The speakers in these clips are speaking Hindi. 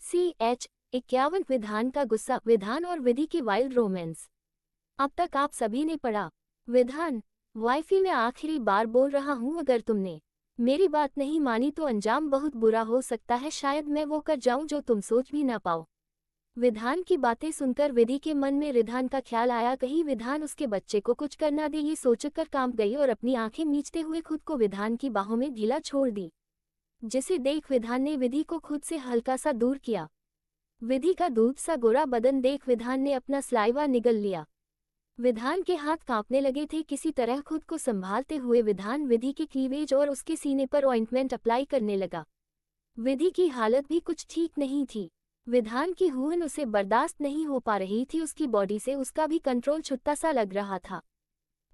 CH51 विधान का गुस्सा, विधान और विधि की वाइल्ड रोमांस। अब तक आप सभी ने पढ़ा। विधान, वाइफी मैं आखिरी बार बोल रहा हूँ, अगर तुमने मेरी बात नहीं मानी तो अंजाम बहुत बुरा हो सकता है, शायद मैं वो कर जाऊं जो तुम सोच भी ना पाओ। विधान की बातें सुनकर विधि के मन में रिधान का ख्याल आया, कहीं विधान उसके बच्चे को कुछ करना दे, ये सोचकर कांप गई और अपनी आंखें मीचते हुए खुद को विधान की बाहों में ढीला छोड़ दी, जिसे देख विधान ने विधि को खुद से हल्का सा दूर किया। विधि का दूध सा गोरा बदन देख विधान ने अपना सलाइवा निगल लिया। विधान के हाथ कांपने लगे थे। किसी तरह खुद को संभालते हुए विधान विधि के क्लीवेज और उसके सीने पर ऑइंटमेंट अप्लाई करने लगा। विधि की हालत भी कुछ ठीक नहीं थी। विधान की हुन उसे बर्दाश्त नहीं हो पा रही थी, उसकी बॉडी से उसका भी कंट्रोल छुट्टा सा लग रहा था।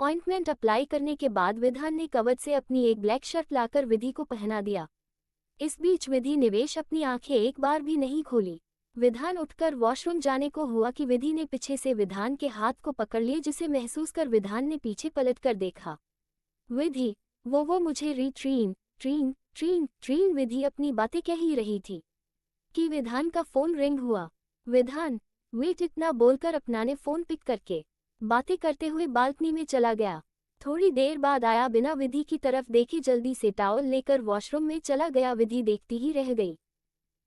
ऑइंटमेंट अप्लाई करने के बाद विधान ने कवच से अपनी एक ब्लैक शर्ट लाकर विधि को पहना दिया। इस बीच विधि निवेश अपनी आंखें एक बार भी नहीं खोली। विधान उठकर वॉशरूम जाने को हुआ कि विधि ने पीछे से विधान के हाथ को पकड़ लिए, जिसे महसूस कर विधान ने पीछे पलटकर देखा। विधि, वो मुझे ट्रीन ट्रीन ट्रीन ट्रीन विधि अपनी बातें कह ही रही थी कि विधान का फोन रिंग हुआ। विधान, वेट, इतना बोलकर अपना ने फोन पिक करके बातें करते हुए बालकनी में चला गया। थोड़ी देर बाद आया, बिना विधि की तरफ देखे जल्दी से टॉवल लेकर वॉशरूम में चला गया। विधि देखती ही रह गई।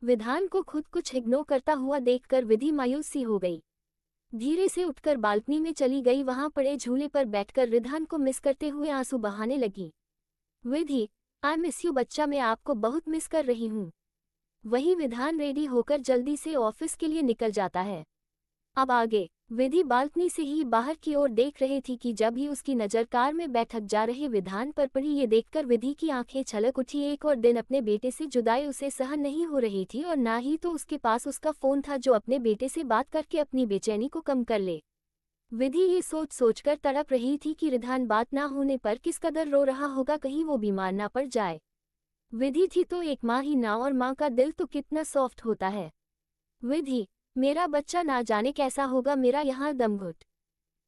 विधान को खुद कुछ इग्नोर करता हुआ देखकर विधि मायूस सी हो गई। धीरे से उठकर बालकनी में चली गई। वहां पड़े झूले पर बैठकर विधान को मिस करते हुए आंसू बहाने लगी। विधि, आई मिस यू बच्चा, मैं आपको बहुत मिस कर रही हूँ। वही विधान रेडी होकर जल्दी से ऑफिस के लिए निकल जाता है। अब आगे विधि बालकनी से ही बाहर की ओर देख रही थी कि जब ही उसकी नज़र कार में बैठक जा रहे विधान पर पड़ी। ये देखकर विधि की आंखें छलक उठी। एक और दिन अपने बेटे से जुदाई उसे सहन नहीं हो रही थी और ना ही तो उसके पास उसका फोन था जो अपने बेटे से बात करके अपनी बेचैनी को कम कर ले। विधि ये सोच सोचकर तड़प रही थी कि रिधान बात ना होने पर किस कदर रो रहा होगा, कहीं वो बीमार ना पड़ जाए। विधि थी तो एक माँ ही ना, और माँ का दिल तो कितना सॉफ्ट होता है। विधि, मेरा बच्चा ना जाने कैसा होगा, मेरा यहाँ दम घुट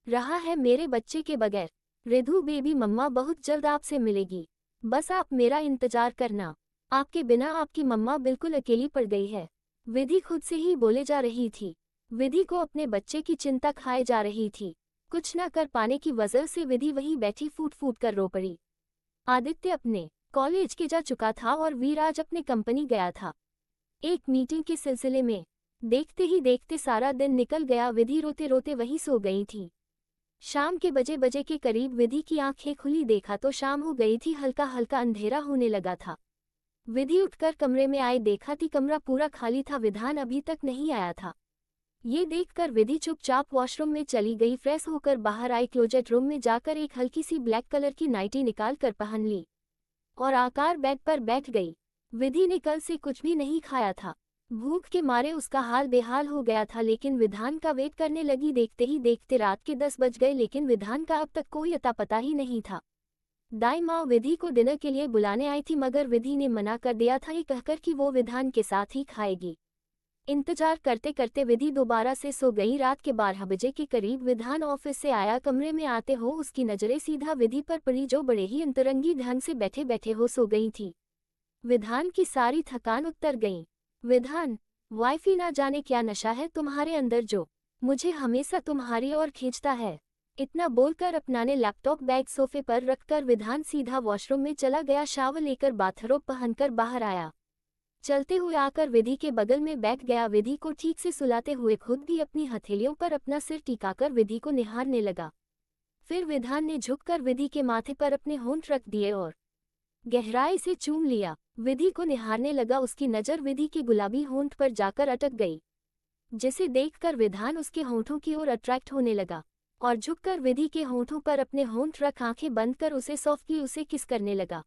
रहा है मेरे बच्चे के बगैर। रिधु बेबी, मम्मा बहुत जल्द आपसे मिलेगी, बस आप मेरा इंतजार करना। आपके बिना आपकी मम्मा बिल्कुल अकेली पड़ गई है। विधि खुद से ही बोले जा रही थी। विधि को अपने बच्चे की चिंता खाए जा रही थी। कुछ न कर पाने की वजह से विधि वहीं बैठी फूट फूट कर रो पड़ी। आदित्य अपने कॉलेज के जा चुका था और वीराज अपने कंपनी गया था एक मीटिंग के सिलसिले में। देखते ही देखते सारा दिन निकल गया। विधि रोते रोते वहीं सो गई थी। शाम के बजे के करीब विधि की आंखें खुली, देखा तो शाम हो गई थी, हल्का हल्का अंधेरा होने लगा था। विधि उठकर कमरे में आई, देखा थी कमरा पूरा खाली था, विधान अभी तक नहीं आया था। ये देखकर विधि चुपचाप वॉशरूम में चली गई। फ्रेश होकर बाहर आई, क्लोजेट रूम में जाकर एक हल्की सी ब्लैक कलर की नाइटी निकाल कर पहन ली और आकार बेड पर बैठ गई। विधि ने कल से कुछ भी नहीं खाया था। भूख के मारे उसका हाल बेहाल हो गया था, लेकिन विधान का वेट करने लगी। देखते ही देखते रात के 10 बज गए, लेकिन विधान का अब तक कोई अता पता ही नहीं था। दाई माँ विधि को डिनर के लिए बुलाने आई थी, मगर विधि ने मना कर दिया था, ये कहकर कि वो विधान के साथ ही खाएगी। इंतजार करते करते विधि दोबारा से सो गई। रात के 12 बजे के करीब विधान ऑफिस से आया। कमरे में आते हो उसकी नजरें सीधा विधि पर पड़ी, जो बड़े ही अंतरंगी ढंग से बैठे बैठे हो सो गई थी। विधान की सारी थकान उतर गई। विधान, वाइफी ना जाने क्या नशा है तुम्हारे अंदर जो मुझे हमेशा तुम्हारी ओर खींचता है। इतना बोलकर अपना ने लैपटॉप बैग सोफे पर रखकर विधान सीधा वॉशरूम में चला गया। शावर लेकर बाथरोब पहनकर बाहर आया। चलते हुए आकर विधि के बगल में बैठ गया। विधि को ठीक से सुलाते हुए खुद भी अपनी हथेलियों पर अपना सिर टिकाकर विधि को निहारने लगा। फिर विधान ने झुककर विधि के माथे पर अपने होंठ रख दिए और गहराई से चूम लिया। विधि को निहारने लगा। उसकी नज़र विधि के गुलाबी होंठ पर जाकर अटक गई, जिसे देखकर विधान उसके होंठों की ओर अट्रैक्ट होने लगा और झुककर विधि के होंठों पर अपने होंठ रख आंखें बंद कर उसे सॉफ्टली उसे किस करने लगा,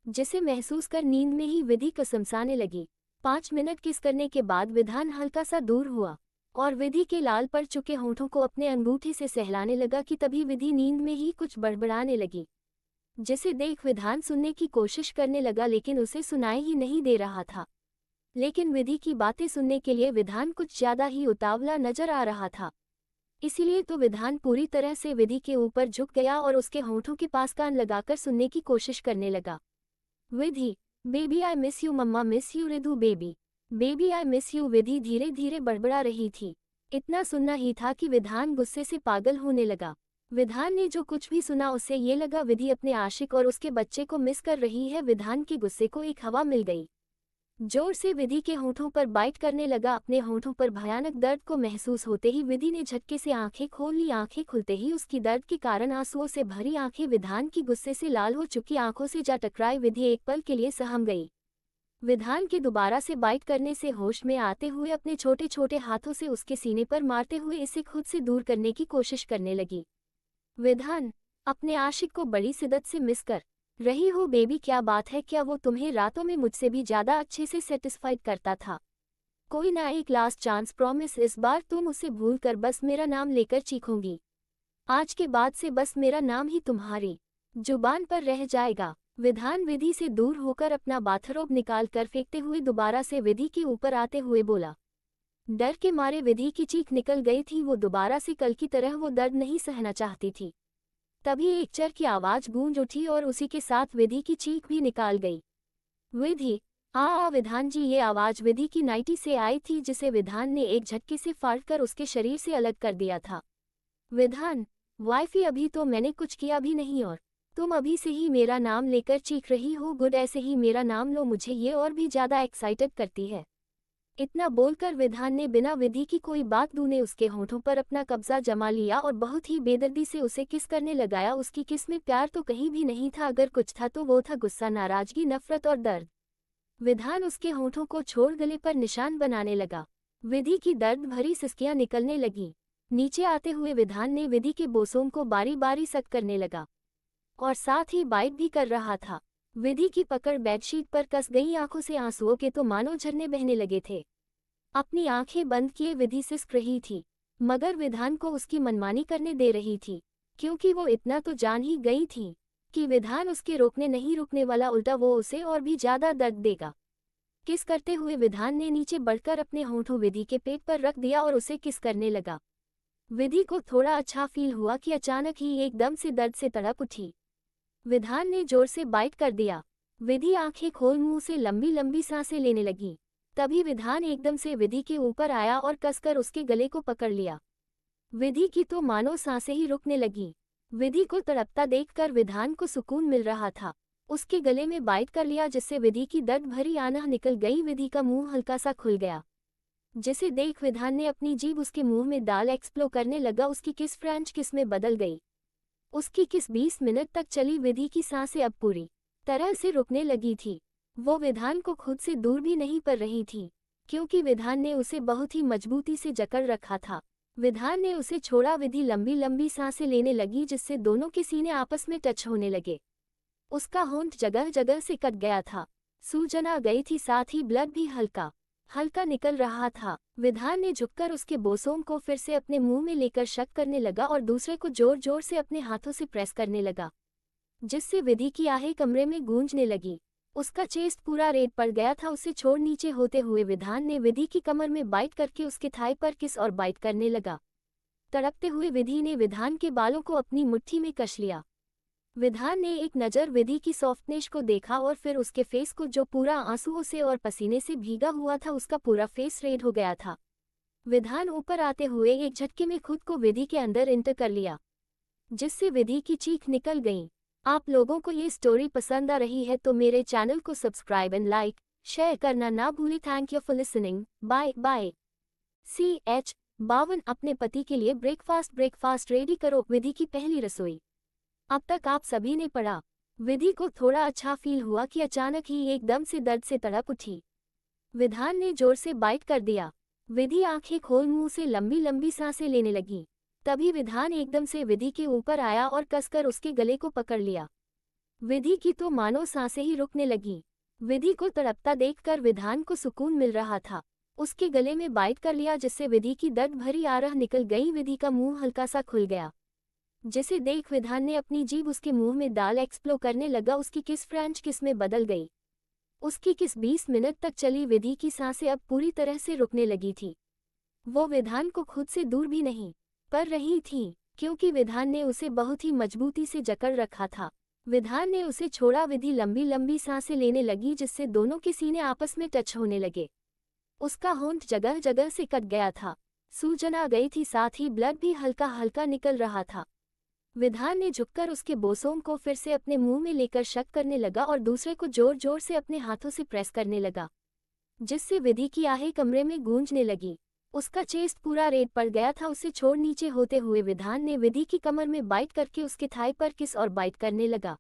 जिसे महसूस कर नींद में ही विधि कसमसाने लगी। 5 मिनट किस करने के बाद विधान हल्का सा दूर हुआ और विधि के लाल पड़ चुके होंठों को अपने अंगूठे से सहलाने लगा कि तभी विधि नींद में ही कुछ बड़बड़ाने लगी, जिसे देख विधान सुनने की कोशिश करने लगा, लेकिन उसे सुनाई ही नहीं दे रहा था। लेकिन विधि की बातें सुनने के लिए विधान कुछ ज्यादा ही उतावला नजर आ रहा था। इसीलिए तो विधान पूरी तरह से विधि के ऊपर झुक गया और उसके होंठों के पास कान लगाकर सुनने की कोशिश करने लगा। Vidhi, baby I miss you, mamma miss you, Ridhu baby, baby I miss you, Vidhi धीरे धीरे बड़बड़ा रही थी। इतना सुनना ही था कि विधान गुस्से से पागल होने लगा। विधान ने जो कुछ भी सुना उससे ये लगा विधि अपने आशिक और उसके बच्चे को मिस कर रही है। विधान के गुस्से को एक हवा मिल गई। जोर से विधि के होठों पर बाइट करने लगा। अपने होठों पर भयानक दर्द को महसूस होते ही विधि ने झटके से आंखें खोल ली। आंखें खुलते ही उसकी दर्द के कारण आंसुओं से भरी आंखें विधान की गुस्से से लाल हो चुकी आंखों से जा टकराई। विधि एक पल के लिए सहम गई। विधान के दोबारा से बाइट करने से होश में आते हुए अपने छोटे छोटे हाथों से उसके सीने पर मारते हुए इसे खुद से दूर करने की कोशिश करने लगी। विधान, अपने आशिक को बड़ी शिद्दत से मिस कर रही हो बेबी, क्या बात है? क्या वो तुम्हें रातों में मुझसे भी ज्यादा अच्छे से सेटिस्फाइड करता था? कोई ना, एक लास्ट चांस, प्रॉमिस इस बार तुम उसे भूल कर बस मेरा नाम लेकर चीखोगी। आज के बाद से बस मेरा नाम ही तुम्हारी जुबान पर रह जाएगा। विधान विधि से दूर होकर अपना बाथरोब निकाल कर फेंकते हुए दोबारा से विधि के ऊपर आते हुए बोला। डर के मारे विधि की चीख निकल गई थी। वो दोबारा से कल की तरह वो दर्द नहीं सहना चाहती थी। तभी एक चर की आवाज गूंज उठी और उसी के साथ विधि की चीख भी निकाल गई। विधि, आ विधान जी! ये आवाज विधि की नाइटी से आई थी जिसे विधान ने एक झटके से फाड़कर उसके शरीर से अलग कर दिया था। विधान, वाइफी अभी तो मैंने कुछ किया भी नहीं और तुम अभी से ही मेरा नाम लेकर चीख रही हो। गुड, ऐसे ही मेरा नाम लो, मुझे ये और भी ज्यादा एक्साइटेड करती है। इतना बोलकर विधान ने बिना विधि की कोई बात दूने उसके होठों पर अपना कब्जा जमा लिया और बहुत ही बेदर्दी से उसे किस करने लगाया। उसकी किस में प्यार तो कहीं भी नहीं था, अगर कुछ था तो वो था गुस्सा, नाराजगी, नफरत और दर्द। विधान उसके होठों को छोड़ गले पर निशान बनाने लगा। विधि की दर्द भरी सिसकियां निकलने लगी। नीचे आते हुए विधान ने विधि के बोसों को बारी बारी सक करने लगा और साथ ही बाइट भी कर रहा था। विधि की पकड़ बेडशीट पर कस गई। आंखों से आंसुओं के तो मानो झरने बहने लगे थे। अपनी आंखें बंद किए विधि सिसक रही थी, मगर विधान को उसकी मनमानी करने दे रही थी, क्योंकि वो इतना तो जान ही गई थी कि विधान उसके रोकने नहीं रुकने वाला, उल्टा वो उसे और भी ज्यादा दर्द देगा। किस करते हुए विधान ने नीचे बढ़कर अपने होठों विधि के पेट पर रख दिया और उसे किस करने लगा। विधि को थोड़ा अच्छा फील हुआ कि अचानक ही एकदम से दर्द से तड़प उठी। विधान ने जोर से बाइट कर दिया। विधि आंखें खोल मुंह से लंबी लंबी सांसें लेने लगी। तभी विधान एकदम से विधि के ऊपर आया और कसकर उसके गले को पकड़ लिया। विधि की तो मानो सांसें ही रुकने लगी। विधि को तड़पता देखकर विधान को सुकून मिल रहा था। उसके गले में बाइट कर लिया जिससे विधि की दर्द भरी आनह निकल गई। विधि का मुंह हल्का सा खुल गया, जिसे देख विधान ने अपनी जीभ उसके मुंह में डाल एक्सप्लो करने लगा। उसकी किस फ्रेंच किस में बदल गई। उसकी किस 20 मिनट तक चली। विधि की सांसें अब पूरी तरह से रुकने लगी थी। वो विधान को खुद से दूर भी नहीं कर रही थी, क्योंकि विधान ने उसे बहुत ही मजबूती से जकड़ रखा था। विधान ने उसे छोड़ा। विधि लंबी लंबी सांसें लेने लगी, जिससे दोनों के सीने आपस में टच होने लगे। उसका होंठ जगह जगह से कट गया था, सूजन आ गई थी, साथ ही ब्लड भी हल्का हल्का निकल रहा था। विधान ने झुककर उसके बोसों को फिर से अपने मुंह में लेकर शक करने लगा और दूसरे को जोर जोर से अपने हाथों से प्रेस करने लगा, जिससे विधि की आहें कमरे में गूंजने लगी। उसका चेस्ट पूरा रेड पड़ गया था। उसे छोड़ नीचे होते हुए विधान ने विधि की कमर में बाइट करके उसके थाई पर किस और बाइट करने लगा। तड़पते हुए विधि ने विधान के बालों को अपनी मुट्ठी में कस लिया। विधान ने एक नज़र विधि की सॉफ्टनेस को देखा और फिर उसके फेस को, जो पूरा आंसुओं से और पसीने से भीगा हुआ था। उसका पूरा फेस रेड हो गया था। विधान ऊपर आते हुए एक झटके में खुद को विधि के अंदर इंटर कर लिया, जिससे विधि की चीख निकल गई। आप लोगों को ये स्टोरी पसंद आ रही है तो मेरे चैनल को सब्सक्राइब एंड लाइक शेयर करना ना भूलें। Thank you for listening. Bye bye. CH52 अपने पति के लिए ब्रेकफास्ट रेडी करो। विधि की पहली रसोई। अब तक आप सभी ने पढ़ा। विधि को थोड़ा अच्छा फील हुआ कि अचानक ही एकदम से दर्द से तड़प उठी। विधान ने जोर से बाइट कर दिया। विधि आंखें खोल मुंह से लंबी लंबी सांसें लेने लगी। तभी विधान एकदम से विधि के ऊपर आया और कसकर उसके गले को पकड़ लिया। विधि की तो मानो सांसें ही रुकने लगी। विधि को तड़पता देखकर विधान को सुकून मिल रहा था। उसके गले में बाइट कर लिया, जिससे विधि की दर्द भरी आह निकल गई। विधि का मुंह हल्का सा खुल गया, जिसे देख विधान ने अपनी जीभ उसके मुंह में डाल एक्सप्लो करने लगा। उसकी किस फ्रेंच किस में बदल गई। उसकी किस 20 मिनट तक चली। विधि की सांसें अब पूरी तरह से रुकने लगी थी। वो विधान को खुद से दूर भी नहीं कर रही थी, क्योंकि विधान ने उसे बहुत ही मजबूती से जकड़ रखा था। विधान ने उसे छोड़ा। विधि लंबी लंबी सांसें लेने लगी, जिससे दोनों के सीने आपस में टच होने लगे। उसका होंठ जगह जगह से कट गया था, सूजन आ गई थी, साथ ही ब्लड भी हल्का हल्का निकल रहा था। विधान ने झुककर उसके बोसों को फिर से अपने मुंह में लेकर शक करने लगा और दूसरे को जोर जोर से अपने हाथों से प्रेस करने लगा, जिससे विधि की आहें कमरे में गूंजने लगी। उसका चेस्ट पूरा रेड पड़ गया था। उसे छोड़ नीचे होते हुए विधान ने विधि की कमर में बाइट करके उसके थाई पर किस और बाइट करने लगा।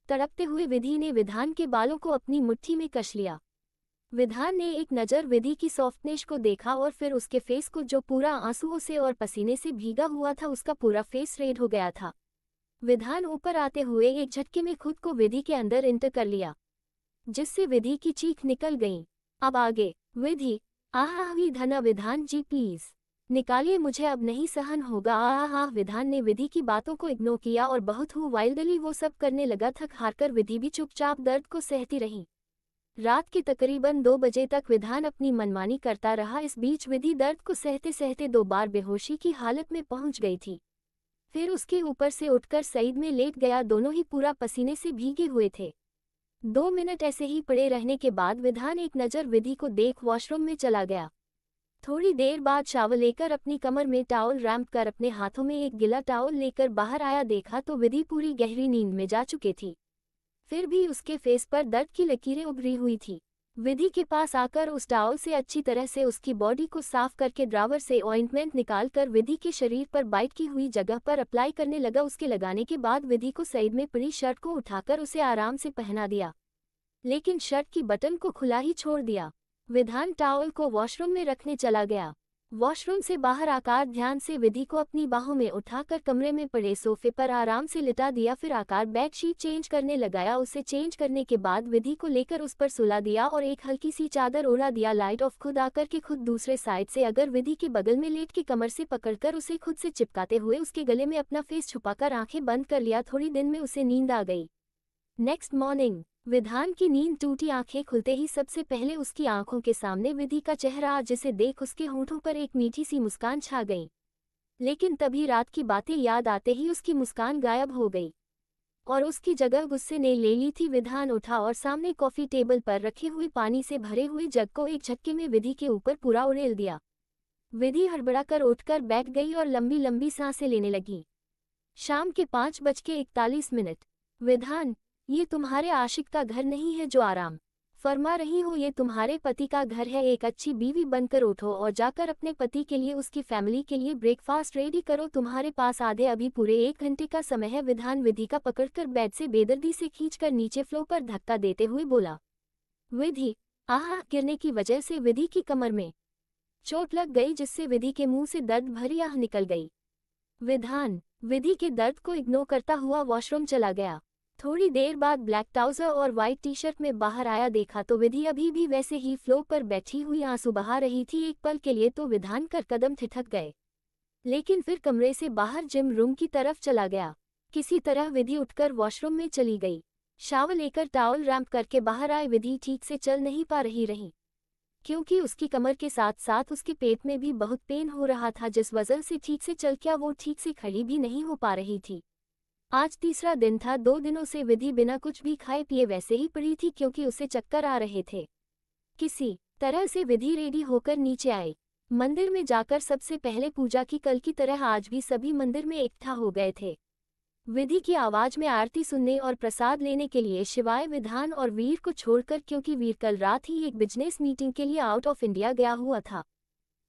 तड़पते हुए विधि ने विधान के बालों को अपनी मुट्ठी में कस लिया। विधान ने एक नज़र विधि की सॉफ्टनेस को देखा और फिर उसके फेस को, जो पूरा आंसुओं से और पसीने से भीगा हुआ था। उसका पूरा फेस रेड हो गया था। विधान ऊपर आते हुए एक झटके में खुद को विधि के अंदर इंटर कर लिया, जिससे विधि की चीख निकल गई। अब आगे। विधि, आह धना, विधान जी प्लीज निकालिए, मुझे अब नहीं सहन होगा। आह। विधान ने विधि की बातों को इग्नोर किया और बहुत ही वाइल्डली वो सब करने लगा। थक हारकर विधि भी चुपचाप दर्द को सहती रही। रात के तकरीबन 2 बजे तक विधान अपनी मनमानी करता रहा। इस बीच विधि दर्द को सहते सहते 2 बार बेहोशी की हालत में पहुंच गई थी। फिर उसके ऊपर से उठकर सईद में लेट गया। दोनों ही पूरा पसीने से भीगे हुए थे। 2 मिनट ऐसे ही पड़े रहने के बाद विधान एक नज़र विधि को देख वॉशरूम में चला गया। थोड़ी देर बाद शावर लेकर अपनी कमर में टॉवल रैम्प कर अपने हाथों में एक गिला टॉवल लेकर बाहर आया। देखा तो विधि पूरी गहरी नींद में जा चुकी थी, फिर भी उसके फेस पर दर्द की लकीरें उभरी हुई थी। विधि के पास आकर उस टॉवल से अच्छी तरह से उसकी बॉडी को साफ करके ड्रावर से ऑइंटमेंट निकालकर विधि के शरीर पर बाइट की हुई जगह पर अप्लाई करने लगा। उसके लगाने के बाद विधि को साइड में पड़ी शर्ट को उठाकर उसे आराम से पहना दिया, लेकिन शर्ट की बटन को खुला ही छोड़ दिया। विधान टॉवल को वॉशरूम में रखने चला गया। वॉशरूम से बाहर आकार ध्यान से विधि को अपनी बाहों में उठाकर कमरे में पड़े सोफे पर आराम से लिटा दिया। फिर आकार बेडशीट चेंज करने लगाया। उसे चेंज करने के बाद विधि को लेकर उस पर सुला दिया और एक हल्की सी चादर ओढ़ा दिया। लाइट ऑफ खुद आकर के खुद दूसरे साइड से अगर विधि के बगल में लेट के कमर से पकड़कर उसे खुद से चिपकाते हुए उसके गले में अपना फेस छुपाकर आंखें बंद कर लिया। थोड़ी दिन में उसे नींद आ गई। Next morning. विधान की नींद टूटी। आंखें खुलते ही सबसे पहले उसकी आंखों के सामने विधि का चेहरा, जिसे देख उसके होंठों पर एक मीठी सी मुस्कान छा गई। लेकिन तभी रात की बातें याद आते ही उसकी मुस्कान गायब हो गई और उसकी जगह गुस्से ने ले ली थी। विधान उठा और सामने कॉफी टेबल पर रखे हुए पानी से भरे हुए जग को एक झटके में विधि के ऊपर पूरा उड़ेल दिया। विधि हड़बड़ाकर उठकर बैठ गई और लंबी लंबी सांसें लेने लगी। शाम के 5:41। विधान, ये तुम्हारे आशिक का घर नहीं है जो आराम फरमा रही हो, ये तुम्हारे पति का घर है। एक अच्छी बीवी बनकर उठो और जाकर अपने पति के लिए, उसकी फैमिली के लिए ब्रेकफास्ट रेडी करो। तुम्हारे पास अभी पूरे 1 घंटे का समय है। विधान विधि का पकड़कर बेड से बेदर्दी से खींचकर नीचे फ्लोर पर धक्का देते हुए बोला। विधि, आह। गिरने की वजह से विधि की कमर में चोट लग गई, जिससे विधि के मुंह से दर्द भरी आह निकल गई। विधान विधि के दर्द को इग्नोर करता हुआ वॉशरूम चला गया। थोड़ी देर बाद ब्लैक ट्राउजर और वाइट टी शर्ट में बाहर आया। देखा तो विधि अभी भी वैसे ही फ्लोर पर बैठी हुई आंसू बहा रही थी। एक पल के लिए तो विधान कर कदम ठिठक गए, लेकिन फिर कमरे से बाहर जिम रूम की तरफ चला गया। किसी तरह विधि उठकर वॉशरूम में चली गई। शावर लेकर टॉवल रैम्प करके बाहर आए। विधि ठीक से चल नहीं पा रही, क्योंकि उसकी कमर के साथ साथ उसके पेट में भी बहुत पेन हो रहा था, जिस वजह से ठीक से चल क्या वो ठीक से खड़ी भी नहीं हो पा रही थी। आज तीसरा दिन था। 2 दिनों से विधि बिना कुछ भी खाए पिए वैसे ही पड़ी थी, क्योंकि उसे चक्कर आ रहे थे। किसी तरह से विधि रेडी होकर नीचे आई। मंदिर में जाकर सबसे पहले पूजा की। कल की तरह आज भी सभी मंदिर में इकट्ठा हो गए थे। विधि की आवाज में आरती सुनने और प्रसाद लेने के लिए शिवाय विधान और वीर को छोड़कर, क्योंकि वीर कल रात ही एक बिजनेस मीटिंग के लिए आउट ऑफ इंडिया गया हुआ था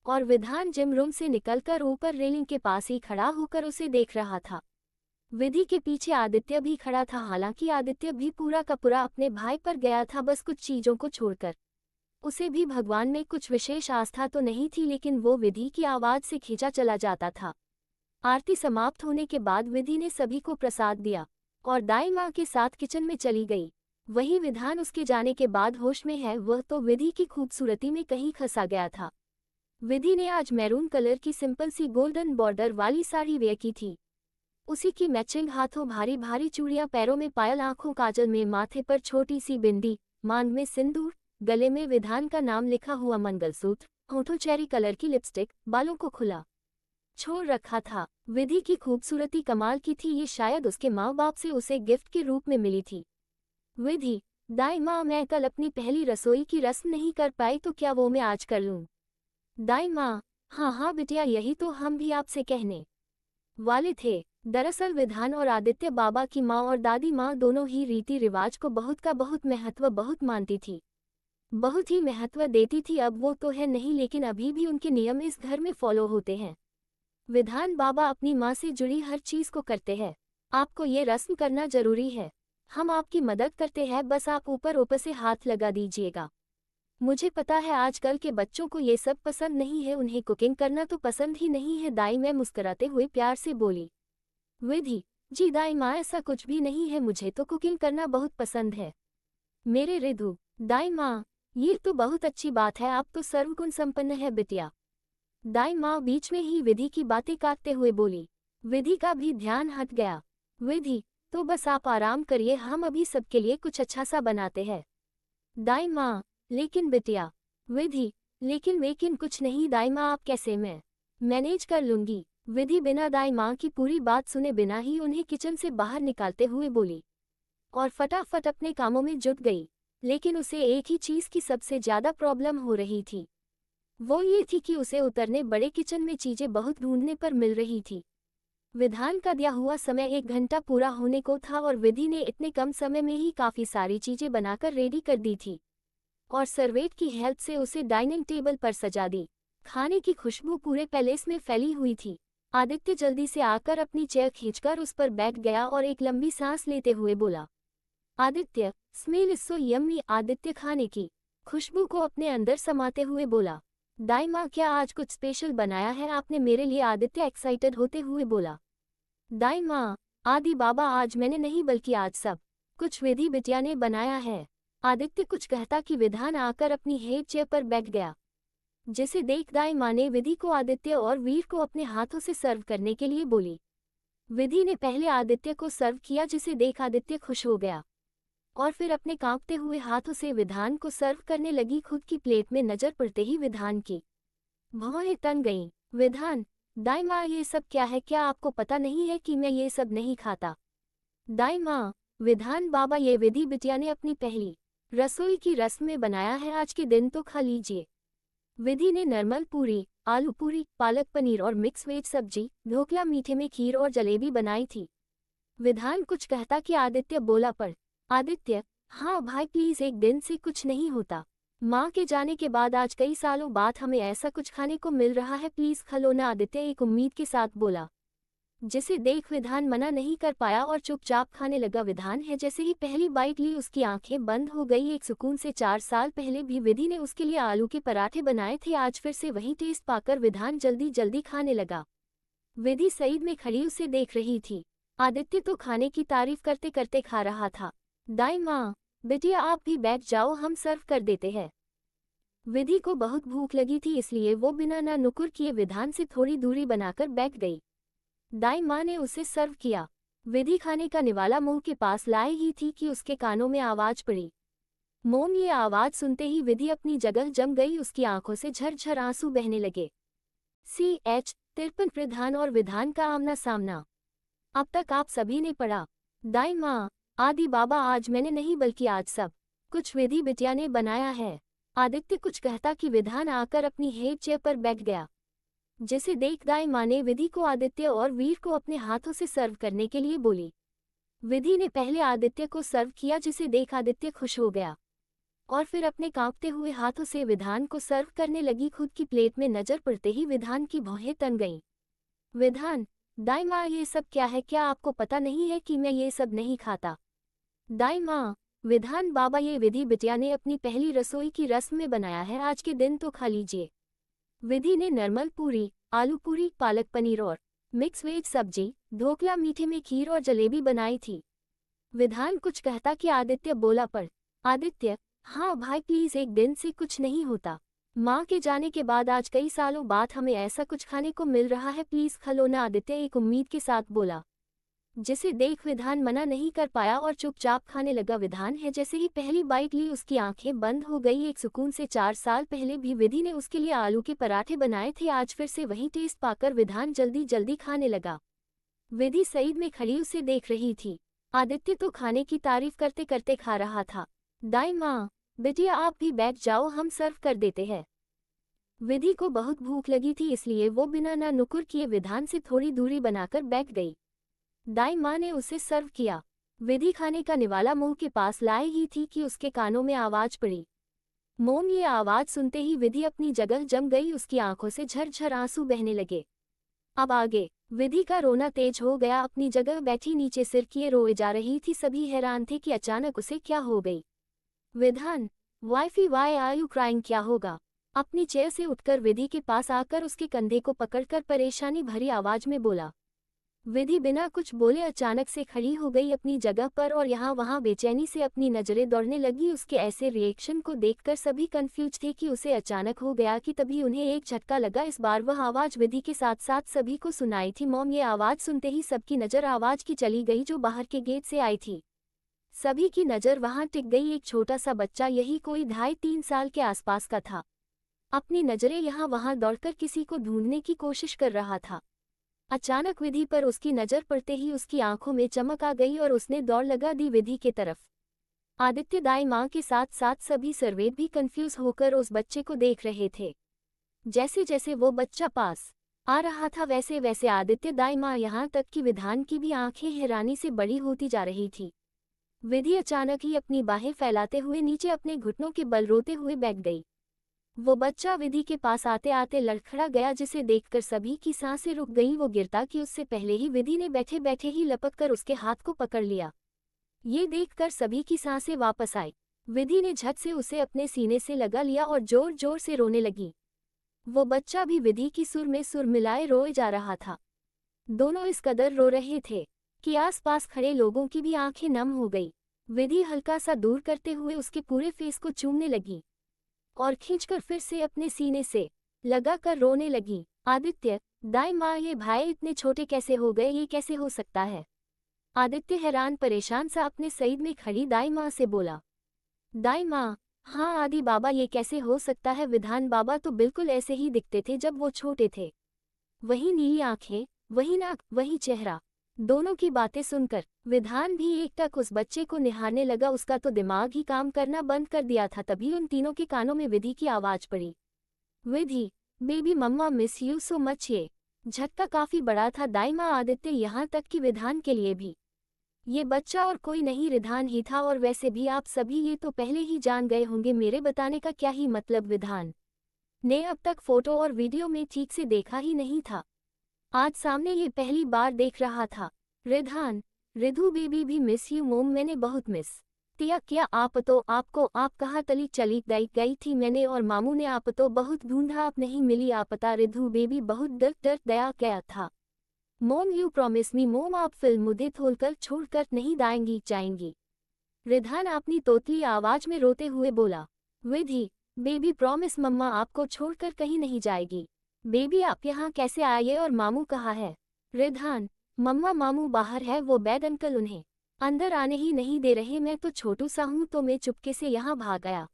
और विधान जिम रूम से निकलकर ऊपर रेलिंग के पास ही खड़ा होकर उसे देख रहा था। विधि के पीछे आदित्य भी खड़ा था। हालांकि आदित्य भी पूरा का पूरा अपने भाई पर गया था, बस कुछ चीजों को छोड़कर। उसे भी भगवान में कुछ विशेष आस्था तो नहीं थी, लेकिन वो विधि की आवाज से खींचा चला जाता था। आरती समाप्त होने के बाद विधि ने सभी को प्रसाद दिया और दाई माँ के साथ किचन में चली गई। वही विधान उसके जाने के बाद होश में है। वह तो विधि की खूबसूरती में कहीं खसा गया था। विधि ने आज मैरून कलर की सिंपल सी गोल्डन बॉर्डर वाली साड़ी वेयर की थी। उसी की मैचिंग हाथों भारी भारी चूड़ियां, पैरों में पायल, आंखों काजल में, माथे पर छोटी सी बिंदी, मांग में सिंदूर, गले में विधान का नाम लिखा हुआ मंगलसूत्र, होठों चेरी कलर की लिपस्टिक, बालों को खुला छोड़ रखा था। विधि की खूबसूरती कमाल की थी। ये शायद उसके माँ बाप से उसे गिफ्ट के रूप में मिली थी। विधि, दाई माँ, मैं कल अपनी पहली रसोई की रस्म नहीं कर पाई तो क्या वो मैं आज कर लूँ? दाई माँ, हाँ हाँ बिटिया, यही तो हम भी आपसे कहने वाले थे। दरअसल विधान और आदित्य बाबा की माँ और दादी माँ दोनों ही रीति रिवाज को बहुत महत्व बहुत मानती थी, बहुत ही महत्व देती थी। अब वो तो है नहीं, लेकिन अभी भी उनके नियम इस घर में फॉलो होते हैं। विधान बाबा अपनी माँ से जुड़ी हर चीज को करते हैं। आपको ये रस्म करना जरूरी है। हम आपकी मदद करते हैं, बस आप ऊपर ऊपर से हाथ लगा दीजिएगा। मुझे पता है आजकल के बच्चों को ये सब पसंद नहीं है, उन्हें कुकिंग करना तो पसंद ही नहीं है। दाई मैं मुस्कुराते हुए प्यार से बोली। विधि, जी दाई माँ, ऐसा कुछ भी नहीं है, मुझे तो कुकिंग करना बहुत पसंद है। मेरे रिधु, दाई माँ, ये तो बहुत अच्छी बात है, आप तो सर्वगुण संपन्न है बिटिया। दाई माँ बीच में ही विधि की बातें काटते हुए बोली। विधि का भी ध्यान हट गया। विधि, तो बस आप आराम करिए, हम अभी सबके लिए कुछ अच्छा सा बनाते हैं। दाई माँ, लेकिन बिटिया। विधि, लेकिन कुछ नहीं दाई माँ, आप कैसे, मैं मैनेज कर लूंगी। विधि बिना दाई माँ की पूरी बात सुने बिना ही उन्हें किचन से बाहर निकालते हुए बोली और फटाफट अपने कामों में जुट गई। लेकिन उसे एक ही चीज की सबसे ज्यादा प्रॉब्लम हो रही थी। वो ये थी कि उसे उतरने बड़े किचन में चीजें बहुत ढूंढने पर मिल रही थी। विधान का दिया हुआ समय 1 घंटा पूरा होने को था और विधि ने इतने कम समय में ही काफी सारी चीजें बनाकर रेडी कर दी थी और सर्वेंट की हेल्प से उसे डाइनिंग टेबल पर सजा दी। खाने की खुशबू पूरे पैलेस में फैली हुई थी। आदित्य जल्दी से आकर अपनी चेयर खींचकर उस पर बैठ गया और एक लंबी सांस लेते हुए बोला, Aditya, smell is so yummy. Aditya खाने की खुशबू को अपने अंदर समाते हुए बोला, दाई माँ, क्या आज कुछ स्पेशल बनाया है आपने मेरे लिए? आदित्य एक्साइटेड होते हुए बोला। दाई माँ, आदि बाबा, आज मैंने नहीं बल्कि आज सब कुछ विधि बिटिया ने बनाया है। आदित्य कुछ कहता कि विधान आकर अपनी हेड चेयर पर बैठ गया, जिसे देख दाई माँ ने विधि को आदित्य और वीर को अपने हाथों से सर्व करने के लिए बोली। विधि ने पहले आदित्य को सर्व किया, जिसे देख आदित्य खुश हो गया और फिर अपने कांपते हुए हाथों से विधान को सर्व करने लगी। खुद की प्लेट में नजर पड़ते ही विधान की भौहें तन गईं। विधान, दाई माँ, ये सब क्या है? क्या आपको पता नहीं है कि मैं ये सब नहीं खाता? दाई माँ, विधान बाबा, ये विधि बिटिया ने अपनी पहली रसोई की रस्म में बनाया है, आज के दिन तो खा लीजिए। विधि ने नॉर्मल पूरी, आलू पूरी, पालक पनीर और मिक्स वेज सब्जी, ढोकला, मीठे में खीर और जलेबी बनाई थी। विधान कुछ कहता कि आदित्य बोला, पर आदित्य, हाँ भाई प्लीज, एक दिन से कुछ नहीं होता। माँ के जाने के बाद आज कई सालों बाद हमें ऐसा कुछ खाने को मिल रहा है, प्लीज खलो ना। आदित्य एक उम्मीद के साथ बोला, जिसे देख विधान मना नहीं कर पाया और चुपचाप खाने लगा। विधान है जैसे ही पहली बाइट ली, उसकी आंखें बंद हो गई एक सुकून से। 4 साल पहले भी विधि ने उसके लिए आलू के पराठे बनाए थे, आज फिर से वही टेस्ट पाकर विधान जल्दी जल्दी खाने लगा। विधि सईद में खड़ी उसे देख रही थी। आदित्य तो खाने की तारीफ करते करते खा रहा था। दाई माँ, बिटिया आप भी बैठ जाओ, हम सर्व कर देते हैं। विधि को बहुत भूख लगी थी, इसलिए वो बिना ना नुकुर किए विधान से थोड़ी दूरी बनाकर बैठ गई। दाई माँ ने उसे सर्व किया। विधि खाने का निवाला मुंह के पास लाए ही थी कि उसके कानों में आवाज पड़ी। मोम, ये आवाज सुनते ही विधि अपनी जगह जम गई, उसकी आंखों से झरझर आंसू बहने लगे। CH 53 प्रधान और विधान का आमना सामना। अब तक आप सभी ने पढ़ा। दाई माँ, आदि बाबा, आज मैंने नहीं बल्कि आज सब कुछ विधि बिटिया ने बनाया है। आदित्य कुछ कहता कि विधान आकर अपनी हेड चेयर पर बैठ गया, जिसे देख दाई माँ ने विधि को आदित्य और वीर को अपने हाथों से सर्व करने के लिए बोली। विधि ने पहले आदित्य को सर्व किया, जिसे देख आदित्य खुश हो गया और फिर अपने कांपते हुए हाथों से विधान को सर्व करने लगी। खुद की प्लेट में नजर पड़ते ही विधान की भौहें तन गईं। विधान, दाई माँ, ये सब क्या है? क्या आपको पता नहीं है कि मैं ये सब नहीं खाता? दाई माँ, विधान बाबा, ये विधि बिटिया ने अपनी पहली रसोई की रस्म में बनाया है, आज के दिन तो खा लीजिए। विधि ने नॉर्मल पूरी, आलू पूरी, पालक पनीर और मिक्स वेज सब्जी, ढोकला, मीठे में खीर और जलेबी बनाई थी। विधान कुछ कहता कि आदित्य बोला, पर आदित्य, हाँ भाई प्लीज, एक दिन से कुछ नहीं होता। माँ के जाने के बाद आज कई सालों बाद हमें ऐसा कुछ खाने को मिल रहा है, प्लीज खलो ना। आदित्य एक उम्मीद के साथ बोला, जिसे देख विधान मना नहीं कर पाया और चुपचाप खाने लगा। विधान है जैसे ही पहली बाइट ली, उसकी आंखें बंद हो गई एक सुकून से। 4 साल पहले भी विधि ने उसके लिए आलू के पराठे बनाए थे, आज फिर से वही टेस्ट पाकर विधान जल्दी जल्दी खाने लगा। विधि सईद में खड़ी उसे देख रही थी। आदित्य तो खाने की तारीफ करते करते खा रहा था। दाई माँ, बिटिया आप भी बैठ जाओ, हम सर्व कर देते हैं। विधि को बहुत भूख लगी थी, इसलिए वो बिना ना नुकुर किए विधान से थोड़ी दूरी बनाकर बैठ गई। दाई माँ ने उसे सर्व किया। विधि खाने का निवाला मुंह के पास लाए ही थी कि उसके कानों में आवाज पड़ी। मोम ये आवाज सुनते ही विधि अपनी जगह जम गई, उसकी आंखों से झरझर आंसू बहने लगे। अब आगे विधि का रोना तेज हो गया, अपनी जगह बैठी नीचे सिर किए रोए जा रही थी। सभी हैरान थे कि अचानक उसे क्या हो गई। Vidhan, wifey why are you crying, क्या होगा? अपनी चेयर से उठकर विधि के पास आकर उसके कंधे को पकड़कर परेशानी भरी आवाज में बोला। विधि बिना कुछ बोले अचानक से खड़ी हो गई अपनी जगह पर और यहाँ वहाँ बेचैनी से अपनी नजरें दौड़ने लगी। उसके ऐसे रिएक्शन को देखकर सभी कंफ्यूज थे कि उसे अचानक हो गया कि तभी उन्हें एक झटका लगा। इस बार वह आवाज विधि के साथ साथ सभी को सुनाई थी। मॉम, ये आवाज सुनते ही सबकी नजर आवाज की चली गई जो बाहर के गेट से आई थी। सभी की नजर वहां टिक गई। एक छोटा सा बच्चा, यही कोई 2.5-3 साल के आसपास का था, अपनी नजरें यहाँ वहां दौड़कर किसी को ढूंढने की कोशिश कर रहा था। अचानक विधि पर उसकी नजर पड़ते ही उसकी आंखों में चमक आ गई और उसने दौड़ लगा दी विधि के तरफ। आदित्य दाई माँ के साथ साथ सभी सर्वेंट भी कंफ्यूज होकर उस बच्चे को देख रहे थे। जैसे जैसे वो बच्चा पास आ रहा था वैसे वैसे आदित्य दाई माँ, यहाँ तक कि विधान की भी आंखें हैरानी से बड़ी होती जा रही थी। विधि अचानक ही अपनी बाहें फैलाते हुए नीचे अपने घुटनों के बल रोते हुए बैठ गई। वो बच्चा विधि के पास आते आते लड़खड़ा गया, जिसे देखकर सभी की सांसें रुक गईं। वो गिरता कि उससे पहले ही विधि ने बैठे बैठे ही लपक कर उसके हाथ को पकड़ लिया। ये देखकर सभी की सांसें वापस आई। विधि ने झट से उसे अपने सीने से लगा लिया और जोर जोर से रोने लगी। वो बच्चा भी विधि की सुर में सुर मिलाए रोए जा रहा था। दोनों इस कदर रो रहे थे कि आसपास खड़े लोगों की भी आंखें नम हो गई। विधि हल्का सा दूर करते हुए उसके पूरे फेस को चूमने लगी और खींचकर फिर से अपने सीने से लगाकर रोने लगी। आदित्य, दाई माँ, ये भाई इतने छोटे कैसे हो गए, ये कैसे हो सकता है? आदित्य हैरान परेशान सा अपने सईद में खड़ी दाई माँ से बोला। दाई माँ, हाँ आदि बाबा, ये कैसे हो सकता है? विधान बाबा तो बिल्कुल ऐसे ही दिखते थे जब वो छोटे थे। वही नीली आंखें, वही नाक, वही चेहरा। दोनों की बातें सुनकर विधान भी एकटक उस बच्चे को निहारने लगा। उसका तो दिमाग ही काम करना बंद कर दिया था। तभी उन तीनों के कानों में विधि की आवाज पड़ी। Vidhi, baby mamma miss you so much. ये झटका काफी बड़ा था दाई माँ आदित्य, यहाँ तक कि विधान के लिए भी। ये बच्चा और कोई नहीं रिधान ही था, और वैसे भी आप सभी ये तो पहले ही जान गए होंगे, मेरे बताने का क्या ही मतलब। विधान ने अब तक फोटो और वीडियो में ठीक से देखा ही नहीं था, आज सामने ये पहली बार देख रहा था। रिधान, रिधु बेबी भी मिस यू मोम, मैंने बहुत मिस किया आप तो। आपको आप कहाँ तली चली गई थी? मैंने और मामू ने आप तो बहुत ढूंढा, आप नहीं मिली। आपता रिधु बेबी बहुत डर दया गया था। मोम, यू प्रॉमिस मी मोम, आप फिल्म मुझे खोलकर छोड़कर नहीं जाएंगी। रिधान अपनी तोतली आवाज में रोते हुए बोला। विधि, बेबी प्रॉमिस मम्मा आपको छोड़कर कहीं नहीं जाएगी। बेबी आप यहाँ कैसे आए और मामू कहाँ है? रिधान, मम्मा मामू बाहर है, वो बैड अंकल उन्हें अंदर आने ही नहीं दे रहे। मैं तो छोटू सा हूँ तो मैं चुपके से यहाँ भाग गया।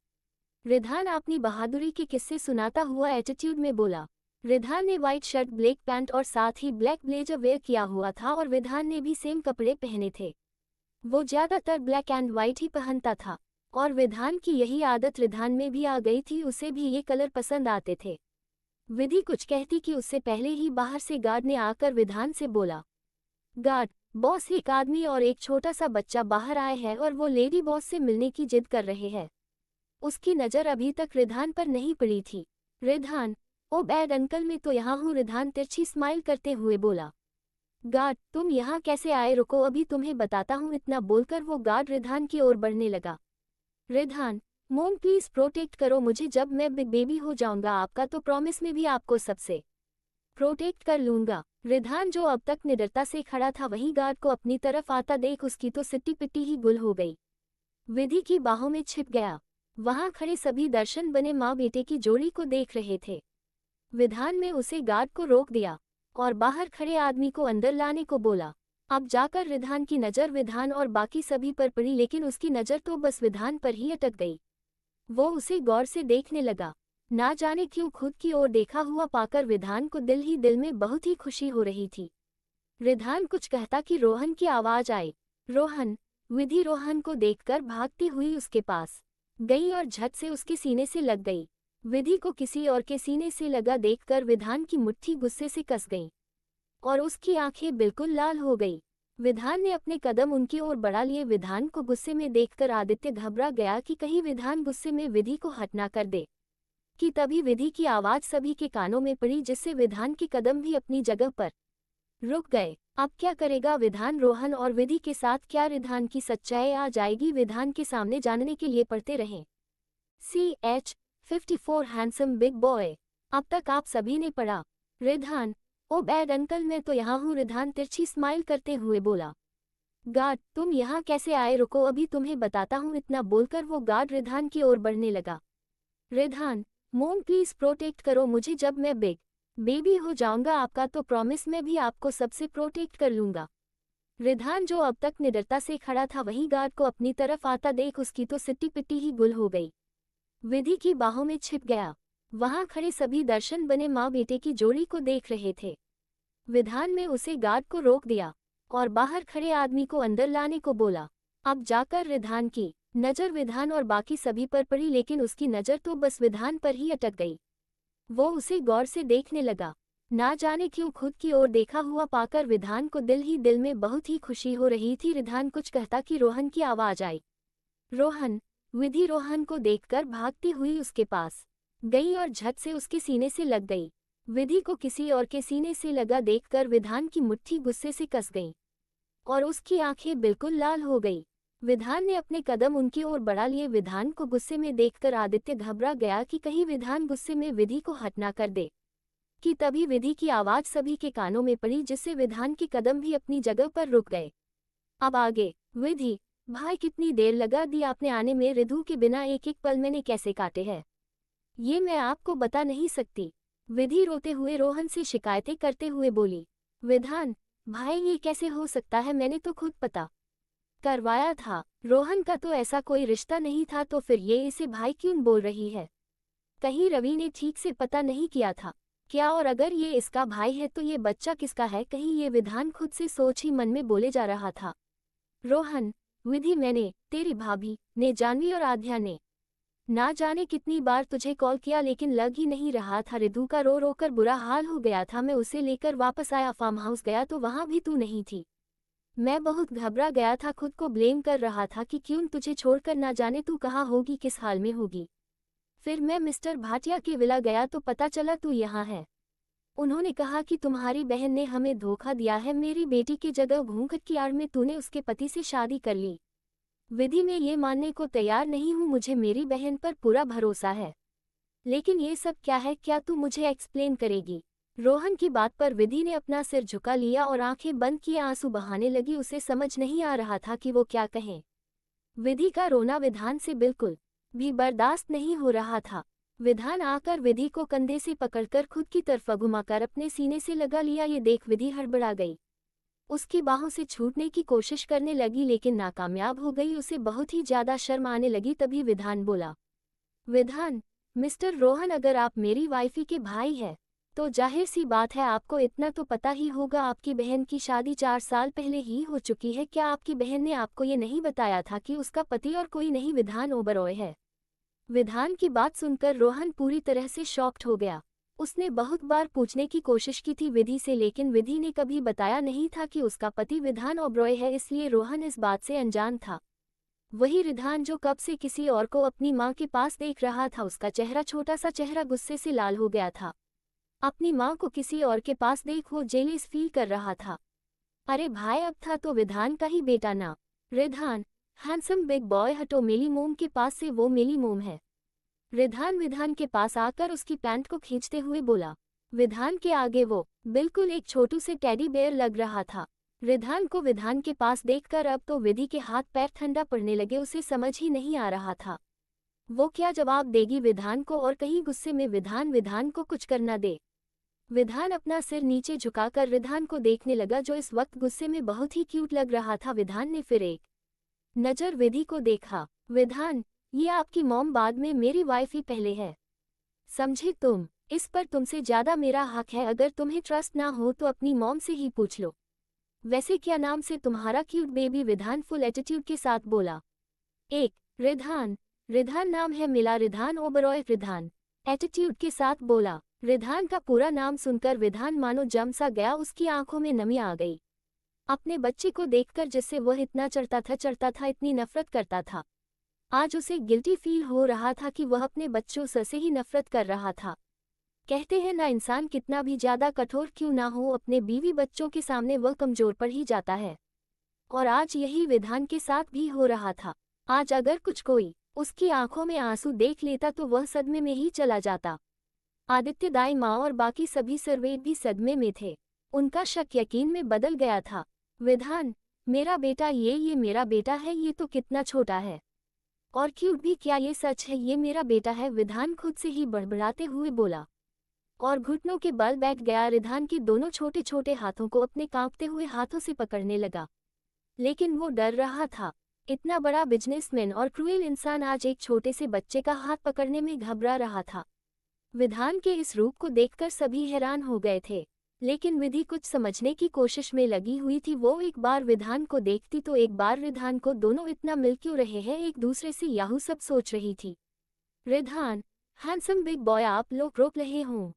रिधान अपनी बहादुरी के किस्से सुनाता हुआ एटीट्यूड में बोला। रिधान ने व्हाइट शर्ट, ब्लैक पैंट और साथ ही ब्लैक ब्लेजर वेयर किया हुआ था और विधान ने भी सेम कपड़े पहने थे। वो ज्यादातर ब्लैक एंड व्हाइट ही पहनता था और विधान की यही आदत रिधान में भी आ गई थी, उसे भी ये कलर पसंद आते थे। विधि कुछ कहती कि उससे पहले ही बाहर से गार्ड ने आकर विधान से बोला। गार्ड बॉस, एक आदमी और एक छोटा सा बच्चा बाहर आए हैं और वो लेडी बॉस से मिलने की जिद कर रहे हैं। उसकी नज़र अभी तक रिधान पर नहीं पड़ी थी। रिधान, ओ बैड अंकल, मैं तो यहाँ हूँ। रिधान तिरछी स्माइल करते हुए बोला। गार्ड, तुम यहाँ कैसे आए? रुको अभी तुम्हें बताता हूँ। इतना बोलकर वो गार्ड रिधान की ओर बढ़ने लगा। रिधान, मोम प्लीज प्रोटेक्ट करो मुझे, जब मैं बिग बेबी हो जाऊंगा आपका तो प्रॉमिस में भी आपको सबसे प्रोटेक्ट कर लूंगा। रिधान जो अब तक निडरता से खड़ा था वहीं गार्ड को अपनी तरफ आता देख उसकी तो सिट्टी पिट्टी ही गुल हो गई। विधि की बाहों में छिप गया। वहां खड़े सभी दर्शन बने माँ बेटे की जोड़ी को देख रहे थे। विधान में उसे गार्ड को रोक दिया और बाहर खड़े आदमी को अंदर लाने को बोला। अब जाकर रिधान की नज़र विधान और बाकी सभी पर पड़ी, लेकिन उसकी नज़र तो बस विधान पर ही अटक गई। वो उसे गौर से देखने लगा। ना जाने क्यों खुद की ओर देखा हुआ पाकर विधान को दिल ही दिल में बहुत ही खुशी हो रही थी। रिधान कुछ कहता कि रोहन की आवाज आई। रोहन, विधि रोहन को देखकर भागती हुई उसके पास गई और झट से उसके सीने से लग गई। विधि को किसी और के सीने से लगा देखकर विधान की मुट्ठी गुस्से से कस गई और उसकी आंखें बिल्कुल लाल हो गई। विधान ने अपने कदम उनकी ओर बढ़ा लिए। विधान को गुस्से में देखकर आदित्य घबरा गया कि कहीं विधान गुस्से में विधि को हट ना कर दे। कि तभी विधि की आवाज सभी के कानों में पड़ी, जिससे विधान के कदम भी अपनी जगह पर रुक गए। अब क्या करेगा विधान? रोहन और विधि के साथ क्या विधान की सच्चाई आ जाएगी? विधान के सामने जानने के लिए पढ़ते रहें CH54 हैंडसम बिग बॉय। अब तक आप सभी ने पढ़ा। रिधान, ओ बैड अंकल, मैं तो यहाँ हूँ। रिधान तिरछी स्माइल करते हुए बोला। गार्ड, तुम यहाँ कैसे आए? रुको, अभी तुम्हें बताता हूँ। इतना बोलकर वो गार्ड रिधान की ओर बढ़ने लगा। रिधान, मोम प्लीज प्रोटेक्ट करो मुझे, जब मैं बिग बेबी हो जाऊंगा आपका तो प्रॉमिस मैं भी आपको सबसे प्रोटेक्ट कर लूंगा। रिधान जो अब तक निडरता से खड़ा था, वही गार्ड को अपनी तरफ आता देख उसकी तो सिट्टी पिट्टी ही गुल हो गई। विधि की बाहों में छिप गया। वहां खड़े सभी दर्शन बने माँ बेटे की जोड़ी को देख रहे थे। विधान में उसे गार्ड को रोक दिया और बाहर खड़े आदमी को अंदर लाने को बोला। अब जाकर रिधान की नजर विधान और बाकी सभी पर पड़ी, लेकिन उसकी नजर तो बस विधान पर ही अटक गई। वो उसे गौर से देखने लगा। ना जाने क्यों खुद की ओर देखा हुआ पाकर विधान को दिल ही दिल में बहुत ही खुशी हो रही थी। रिधान कुछ कहता कि रोहन की आवाज आई। रोहन। विधि रोहन को देखकर भागती हुई उसके पास गई और झट से उसके सीने से लग गई। विधि को किसी और के सीने से लगा देखकर विधान की मुट्ठी गुस्से से कस गई और उसकी आंखें बिल्कुल लाल हो गई। विधान ने अपने कदम उनकी ओर बढ़ा लिए। विधान को गुस्से में देखकर आदित्य घबरा गया कि कहीं विधान गुस्से में विधि को हट ना कर दे। कि तभी विधि की आवाज सभी के कानों में पड़ी, जिससे विधान के कदम भी अपनी जगह पर रुक गए। अब आगे। विधि, भाई कितनी देर लगा दी आपने आने में? रिधु के बिना एक एक पल मैंने कैसे काटे हैं ये मैं आपको बता नहीं सकती। विधि रोते हुए रोहन से शिकायतें करते हुए बोली। विधान, भाई ये कैसे हो सकता है? मैंने तो खुद पता करवाया था। रोहन का तो ऐसा कोई रिश्ता नहीं था, तो फिर ये इसे भाई क्यों बोल रही है? कहीं रवि ने ठीक से पता नहीं किया था क्या? और अगर ये इसका भाई है तो ये बच्चा किसका है? कहीं ये विधान खुद से सोच ही मन में बोले जा रहा था। रोहन, विधि, मैंने, तेरी भाभी ने, जानवी और आध्या ने ना जाने कितनी बार तुझे कॉल किया, लेकिन लग ही नहीं रहा था। रिधु का रो रो कर बुरा हाल हो गया था। मैं उसे लेकर वापस आया, फार्म हाउस गया तो वहां भी तू नहीं थी। मैं बहुत घबरा गया था, खुद को ब्लेम कर रहा था कि क्यों तुझे छोड़कर ना जाने तू कहाँ होगी, किस हाल में होगी। फिर मैं मिस्टर भाटिया के विला गया तो पता चला तू यहाँ है। उन्होंने कहा कि तुम्हारी बहन ने हमें धोखा दिया है। मेरी बेटी की जगह घूंघट की आड़ में तूने उसके पति से शादी कर ली। विधि, मैं ये मानने को तैयार नहीं हूँ, मुझे मेरी बहन पर पूरा भरोसा है, लेकिन ये सब क्या है? क्या तू मुझे एक्सप्लेन करेगी? रोहन की बात पर विधि ने अपना सिर झुका लिया और आंखें बंद किए आंसू बहाने लगी। उसे समझ नहीं आ रहा था कि वो क्या कहे। विधि का रोना विधान से बिल्कुल भी बर्दाश्त नहीं हो रहा था। विधान आकर विधि को कंधे से पकड़कर खुद की तरफ घुमाकर अपने सीने से लगा लिया। ये देख विधि हड़बड़ा गई। उसकी बाहों से छूटने की कोशिश करने लगी, लेकिन नाकामयाब हो गई। उसे बहुत ही ज्यादा शर्म आने लगी। तभी विधान बोला। विधान, मिस्टर रोहन, अगर आप मेरी वाइफी के भाई हैं तो जाहिर सी बात है आपको इतना तो पता ही होगा, आपकी बहन की शादी 4 साल पहले ही हो चुकी है। क्या आपकी बहन ने आपको ये नहीं बताया था कि उसका पति और कोई नहीं विधान ओबरॉय है? विधान की बात सुनकर रोहन पूरी तरह से शॉक्ड हो गया। उसने बहुत बार पूछने की कोशिश की थी विधि से, लेकिन विधि ने कभी बताया नहीं था कि उसका पति विधान ओबरॉय है, इसलिए रोहन इस बात से अनजान था। वही रिधान जो कब से किसी और को अपनी माँ के पास देख रहा था, उसका चेहरा, छोटा सा चेहरा गुस्से से लाल हो गया था। अपनी माँ को किसी और के पास देख वो जेलिस फील कर रहा था। अरे भाई, अब था तो विधान का ही बेटा ना। रिधान, हैंडसम बिग बॉय, हटो मेरी मोम के पास से, वो मेरी मोम है। रिधान विधान के पास आकर उसकी पैंट को खींचते हुए बोला। विधान के आगे वो बिल्कुल एक छोटू से टेडी बेयर लग रहा था। रिधान को विधान के पास देखकर अब तो विधि के हाथ पैर ठंडा पड़ने लगे। उसे समझ ही नहीं आ रहा था वो क्या जवाब देगी विधान को, और कहीं गुस्से में विधान को कुछ करना दे। विधान अपना सिर नीचे झुकाकर विधान को देखने लगा, जो इस वक्त गुस्से में बहुत ही क्यूट लग रहा था। विधान ने फिर एक नजर विधि को देखा। विधान, ये आपकी मॉम बाद में, मेरी वाइफ ही पहले है, समझे तुम? इस पर तुमसे ज्यादा मेरा हक है। अगर तुम्हें ट्रस्ट ना हो तो अपनी मॉम से ही पूछ लो। वैसे क्या नाम से तुम्हारा क्यूट बेबी? विधान फुल एटीट्यूड के साथ बोला। 1. रिधान। रिधान नाम है मिला रिधान ओबरॉय। रिधान एटीट्यूड के साथ बोला। रिधान का पूरा नाम सुनकर विधान मानो जम सा गया, उसकी आंखों में नमी आ गई। अपने बच्चे को देखकर जिससे वह इतना चढ़ता था, इतनी नफरत करता था, आज उसे गिल्टी फील हो रहा था कि वह अपने बच्चों से ही नफरत कर रहा था। कहते हैं ना, इंसान कितना भी ज्यादा कठोर क्यों ना हो, अपने बीवी बच्चों के सामने वह कमजोर पड़ ही जाता है। और आज यही विधान के साथ भी हो रहा था। आज अगर कुछ कोई उसकी आंखों में आंसू देख लेता तो वह सदमे में ही चला जाता। आदित्य, दाई माँ और बाकी सभी सर्वेंट भी सदमे में थे। उनका शक यकीन में बदल गया था। विधान, मेरा बेटा, ये मेरा बेटा है। ये तो कितना छोटा है और क्यूट भी। क्या ये सच है? ये मेरा बेटा है। विधान खुद से ही बड़बड़ाते हुए बोला और घुटनों के बल बैठ गया। रिधान के दोनों छोटे छोटे हाथों को अपने कांपते हुए हाथों से पकड़ने लगा, लेकिन वो डर रहा था। इतना बड़ा बिजनेसमैन और क्रूएल इंसान आज एक छोटे से बच्चे का हाथ पकड़ने में घबरा रहा था। विधान के इस रूप को देखकर सभी हैरान हो गए थे, लेकिन विधि कुछ समझने की कोशिश में लगी हुई थी। वो एक बार विधान को देखती तो एक बार रिधान को। दोनों इतना मिल क्यों रहे हैं एक दूसरे से, याहू सब सोच रही थी। रिधान, हैंडसम बिग बॉय, आप लोग रोक रहे हों,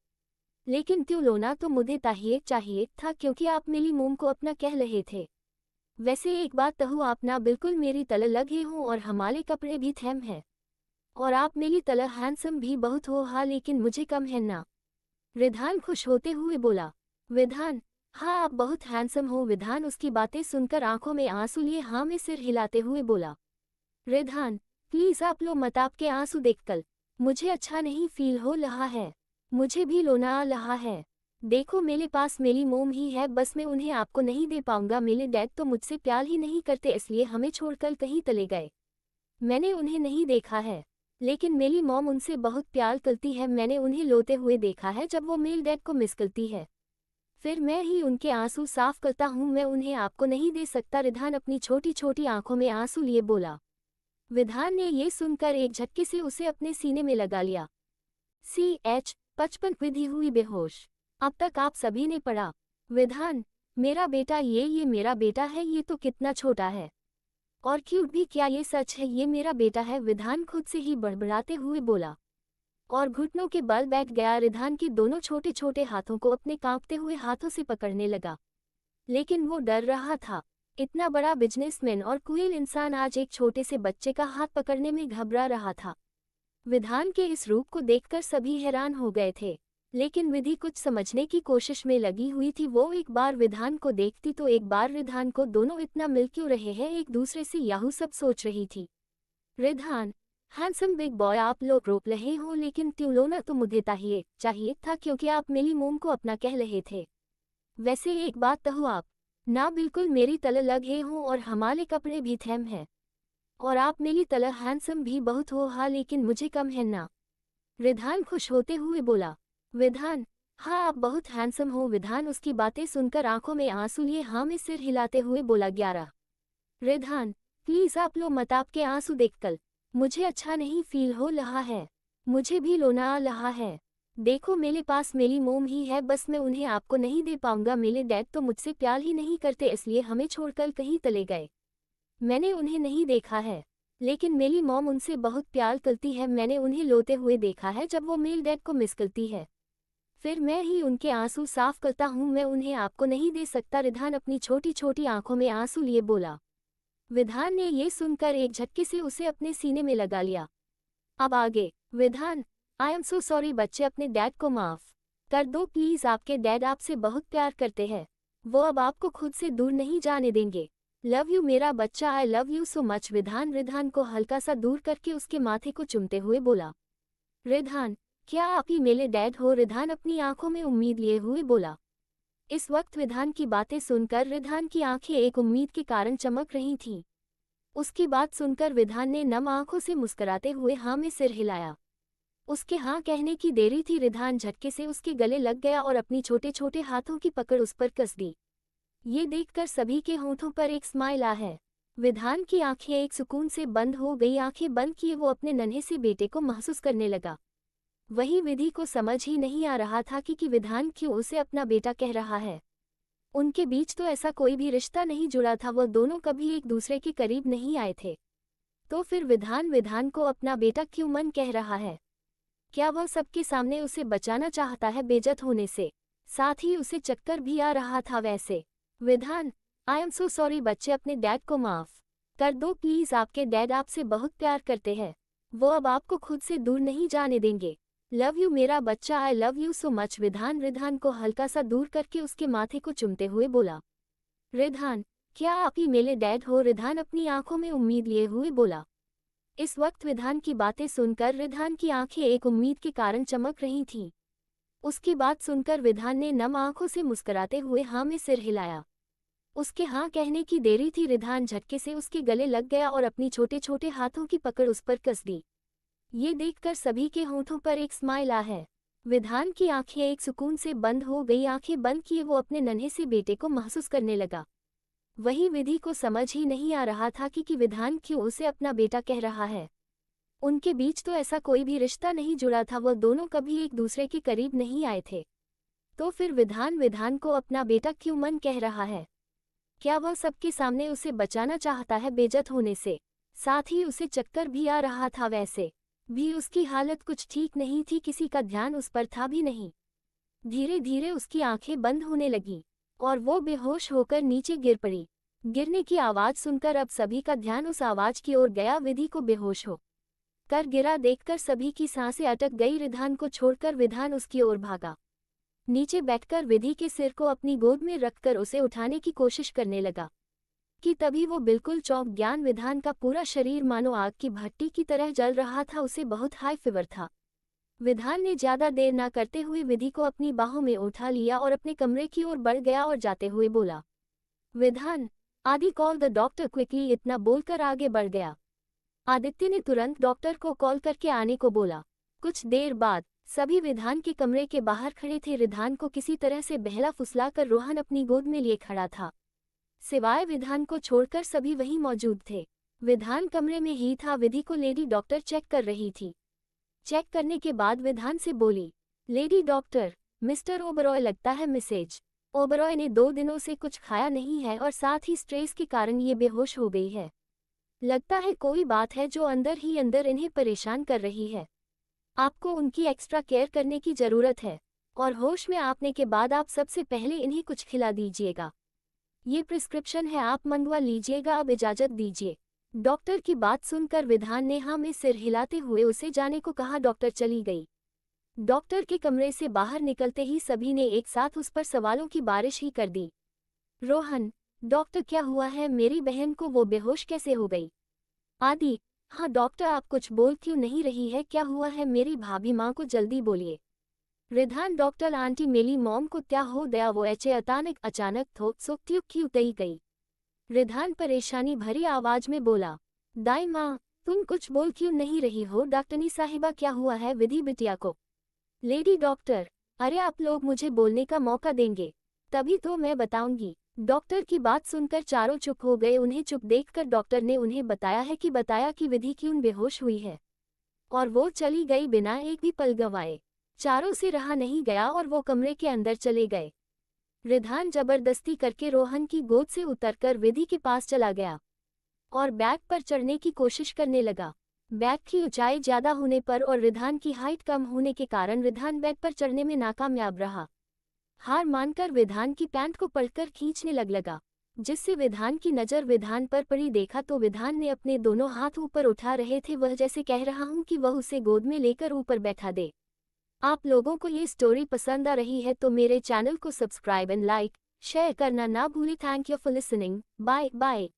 लेकिन क्यों लोना तो मुझे चाहिए था, क्योंकि आप मेरी मोम को अपना कह रहे थे। वैसे एक बात कहूँ, आप ना बिल्कुल मेरी तलह लगे हो और हमारे कपड़े भी थैम है, और आप मेरी तलह हैंडसम भी बहुत हो। हाँ, लेकिन मुझे कम है ना? रिधान खुश होते हुए बोला। विधान, हाँ आप बहुत हैंडसम हो। विधान उसकी बातें सुनकर आंखों में आंसू लिए हाँ में सिर हिलाते हुए बोला। रिधान, प्लीज आप लो मत, आपके आंसू देखकर मुझे अच्छा नहीं फील हो रहा है। मुझे भी रोना आ रहा है। देखो, मेरे पास मेरी मोम ही है, बस मैं उन्हें आपको नहीं दे पाऊंगा। मेरे डैड तो मुझसे प्यार ही नहीं करते, इसलिए हमें छोड़कर कहीं चले गए। मैंने उन्हें नहीं देखा है, लेकिन मेरी मॉम उनसे बहुत प्यार करती है। मैंने उन्हें रोते हुए देखा है जब वो मेरे डैड को मिस करती है, फिर मैं ही उनके आंसू साफ करता हूँ। मैं उन्हें आपको नहीं दे सकता। रिधान अपनी छोटी छोटी आंखों में आंसू लिए बोला। विधान ने ये सुनकर एक झटके से उसे अपने सीने में लगा लिया। CH-55 विधि हुई बेहोश। अब तक आप सभी ने पढ़ा। विधान, मेरा बेटा, ये मेरा बेटा है। ये तो कितना छोटा है और क्यूट भी। क्या ये सच है? ये मेरा बेटा है। विधान खुद से ही बड़बड़ाते हुए बोला और घुटनों के बल बैठ गया। रिधान के दोनों छोटे छोटे हाथों को अपने कांपते हुए हाथों से पकड़ने लगा, लेकिन वो डर रहा था। इतना बड़ा बिजनेसमैन और क्रूएल इंसान आज एक छोटे से बच्चे का हाथ पकड़ने में घबरा रहा था। विधान के इस रूप को देखकर सभी हैरान हो गए थे, लेकिन विधि कुछ समझने की कोशिश में लगी हुई थी। वो एक बार विधान को देखती तो एक बार रिधान को। दोनों इतना मिल क्यों रहे हैं एक दूसरे से, याहू सब सोच रही थी। रिधान, हैंडसम बिग बॉय, आप लोग रोक रहे हो, लेकिन क्यों लोना तो मुझे चाहिए था, क्योंकि आप मेरी मोम को अपना कह रहे थे। वैसे एक बात कहूँ, आप ना बिल्कुल मेरी तलह लगे हो और हमारे कपड़े भी थैम है, और आप मेरी तलह हैंडसम भी बहुत हो। हाँ, लेकिन मुझे कम है ना? रिधान खुश होते हुए बोला। विधान, हाँ आप बहुत हैंडसम हो। विधान उसकी बातें सुनकर आंखों में आंसू लिए हाँ में सिर हिलाते हुए बोला। 11 रिधान, प्लीज आप लो मत, आपके आंसू देखकर मुझे अच्छा नहीं फील हो रहा है। मुझे भी रोना आ रहा है। देखो, मेरे पास मेरी मोम ही है, बस मैं उन्हें आपको नहीं दे पाऊंगा। मेरे डैड तो मुझसे प्यार ही नहीं करते, इसलिए हमें छोड़कर कहीं चले गए। मैंने उन्हें नहीं देखा है, लेकिन मेरी मॉम उनसे बहुत प्यार करती है। मैंने उन्हें रोते हुए देखा है जब वो मेरे डैड को मिस करती है, फिर मैं ही उनके आंसू साफ करता हूँ। मैं उन्हें आपको नहीं दे सकता। रिधान अपनी छोटी छोटी आंखों में आंसू लिए बोला। विधान ने ये सुनकर एक झटके से उसे अपने सीने में लगा लिया। अब आगे। विधान, आई एम सो सॉरी बच्चे, अपने डैड को माफ कर दो प्लीज। आपके डैड आपसे बहुत प्यार करते हैं, वो अब आपको खुद से दूर नहीं जाने देंगे। लव यू मेरा बच्चा, I love you so much. विधान रिधान को हल्का सा दूर करके उसके माथे को चूमते हुए बोला। रिधान, क्या आप ही मेरे डैड हो? रिधान अपनी आंखों में उम्मीद लिए हुए बोला। इस वक्त विधान की बातें सुनकर रिधान की आंखें एक उम्मीद के कारण चमक रही थीं। उसकी बात सुनकर विधान ने नम आंखों से मुस्कुराते हुए हाँ में सिर हिलाया। उसके हाँ कहने की देरी थी। रिधान झटके से उसके गले लग गया और अपनी छोटे छोटे हाथों की पकड़ उस पर कस दी। ये देखकर सभी के होठों पर एक स्माइल आ है। विधान की आंखें एक सुकून से बंद हो गई। आंखें बंद किए वो अपने नन्हे से बेटे को महसूस करने लगा। वही विधि को समझ ही नहीं आ रहा था कि विधान क्यों उसे अपना बेटा कह रहा है। उनके बीच तो ऐसा कोई भी रिश्ता नहीं जुड़ा था, वो दोनों कभी एक दूसरे के करीब नहीं आए थे। तो फिर विधान को अपना बेटा क्यों मन कह रहा है? क्या वह सबके सामने उसे बचाना चाहता है बेइज्जत होने से? साथ ही उसे चक्कर भी आ रहा था वैसे। विधान, आई एम सो सॉरी बच्चे, अपने डैड को माफ कर दो प्लीज, आपके डैड आपसे बहुत प्यार करते हैं, वो अब आपको खुद से दूर नहीं जाने देंगे। लव यू मेरा बच्चा, I love you so much. Ridhan को हल्का सा दूर करके उसके माथे को चुमते हुए बोला। रिधान, क्या आप ही मेरे डैड हो? रिधान अपनी आंखों में उम्मीद लिए हुए बोला। इस वक्त विधान की बातें सुनकर रिधान की आंखें एक उम्मीद के कारण चमक रही थीं। उसकी बात सुनकर विधान ने नम आंखों से मुस्कुराते हुए हाँ में सिर हिलाया। उसके हाँ कहने की देरी थी, रिधान झटके से उसके गले लग गया और अपनी छोटे छोटे हाथों की पकड़ उस पर कस दी। ये देखकर सभी के होंठों पर एक स्माइल आ है। विधान की आंखें एक सुकून से बंद हो गई। आंखें बंद किए वो अपने नन्हे से बेटे को महसूस करने लगा। वही विधि को समझ ही नहीं आ रहा था कि विधान क्यों उसे अपना बेटा कह रहा है। उनके बीच तो ऐसा कोई भी रिश्ता नहीं जुड़ा था, वो दोनों कभी एक दूसरे के करीब नहीं आए थे। तो फिर विधान को अपना बेटा क्यों मन कह रहा है? क्या वह सबके सामने उसे बचाना चाहता है बेइज्जत होने से? साथ ही उसे चक्कर भी आ रहा था वैसे भी उसकी हालत कुछ ठीक नहीं थी, किसी का ध्यान उस पर था भी नहीं। धीरे धीरे उसकी आंखें बंद होने लगीं और वो बेहोश होकर नीचे गिर पड़ी। गिरने की आवाज सुनकर अब सभी का ध्यान उस आवाज की ओर गया। विधि को बेहोश हो कर गिरा देखकर सभी की सांसें अटक गई। रिधान को छोड़कर विधान उसकी ओर भागा। नीचे बैठकर विधि के सिर को अपनी गोद में रखकर उसे उठाने की कोशिश करने लगा कि तभी वो बिल्कुल चौंक गया। विधान का पूरा शरीर मानो आग की भट्टी की तरह जल रहा था, उसे बहुत हाई फीवर था। विधान ने ज्यादा देर न करते हुए विधि को अपनी बाहों में उठा लिया और अपने कमरे की ओर बढ़ गया और जाते हुए बोला, विधान, आदि कॉल द डॉक्टर क्विकली। इतना बोलकर आगे बढ़ गया। आदित्य ने तुरंत डॉक्टर को कॉल करके आने को बोला। कुछ देर बाद सभी विधान के कमरे के बाहर खड़े थे। रिधान को किसी तरह से बहला फुसलाकर रोहन अपनी गोद में लिए खड़ा था। सिवाय विधान को छोड़कर सभी वहीं मौजूद थे। विधान कमरे में ही था। विधि को लेडी डॉक्टर चेक कर रही थी। चेक करने के बाद विधान से बोली, लेडी डॉक्टर, मिस्टर ओबरॉय लगता है मिसेज ओबरॉय ने 2 दिनों से कुछ खाया नहीं है और साथ ही स्ट्रेस के कारण ये बेहोश हो गई है। लगता है कोई बात है जो अंदर ही अंदर इन्हें परेशान कर रही है। आपको उनकी एक्स्ट्रा केयर करने की जरूरत है और होश में आने के बाद आप सबसे पहले इन्हें कुछ खिला दीजिएगा। ये प्रिस्क्रिप्शन है, आप मंगवा लीजिएगा, अब इजाजत दीजिए। डॉक्टर की बात सुनकर विधान ने हाँ में सिर हिलाते हुए उसे जाने को कहा। डॉक्टर चली गई। डॉक्टर के कमरे से बाहर निकलते ही सभी ने एक साथ उस पर सवालों की बारिश ही कर दी। रोहन, डॉक्टर क्या हुआ है? मेरी बहन को वो बेहोश कैसे हो गई? आदि, हाँ डॉक्टर, आप कुछ बोल क्यों नहीं रही है? क्या हुआ है? मेरी भाभी माँ को जल्दी बोलिए। रिधान, डॉक्टर आंटी, मेरी मॉम को क्या हो गया? वो अचानक थो सो क्यों तई गई। रिधान परेशानी भरी आवाज में बोला, दाई माँ, तुम कुछ बोल क्यों नहीं रही हो? डॉक्टरनी साहिबा, क्या हुआ है विधि बिटिया को? लेडी डॉक्टर, अरे आप लोग मुझे बोलने का मौका देंगे तभी तो मैं बताऊंगी। डॉक्टर की बात सुनकर चारों चुप हो गए। उन्हें चुप देखकर डॉक्टर ने उन्हें बताया कि विधि क्यों बेहोश हुई है और वो चली गई बिना एक भी पल गंवाए। चारों से रहा नहीं गया और वो कमरे के अंदर चले गए। रिधान जबरदस्ती करके रोहन की गोद से उतरकर विधि के पास चला गया और बैग पर चढ़ने की कोशिश करने लगा। बैग की ऊंचाई ज्यादा होने पर और रिधान की हाइट कम होने के कारण रिधान बैग पर चढ़ने में नाकामयाब रहा। हार मानकर विधान की पैंट को पकड़कर खींचने लगा, जिससे विधान की नज़र विधान पर पड़ी। देखा तो विधान ने अपने दोनों हाथ ऊपर उठा रहे थे, वह जैसे कह रहा हूं कि वह उसे गोद में लेकर ऊपर बैठा दे। आप लोगों को ये स्टोरी पसंद आ रही है तो मेरे चैनल को सब्सक्राइब एंड लाइक शेयर करना ना भूलें। Thank you for listening. Bye bye.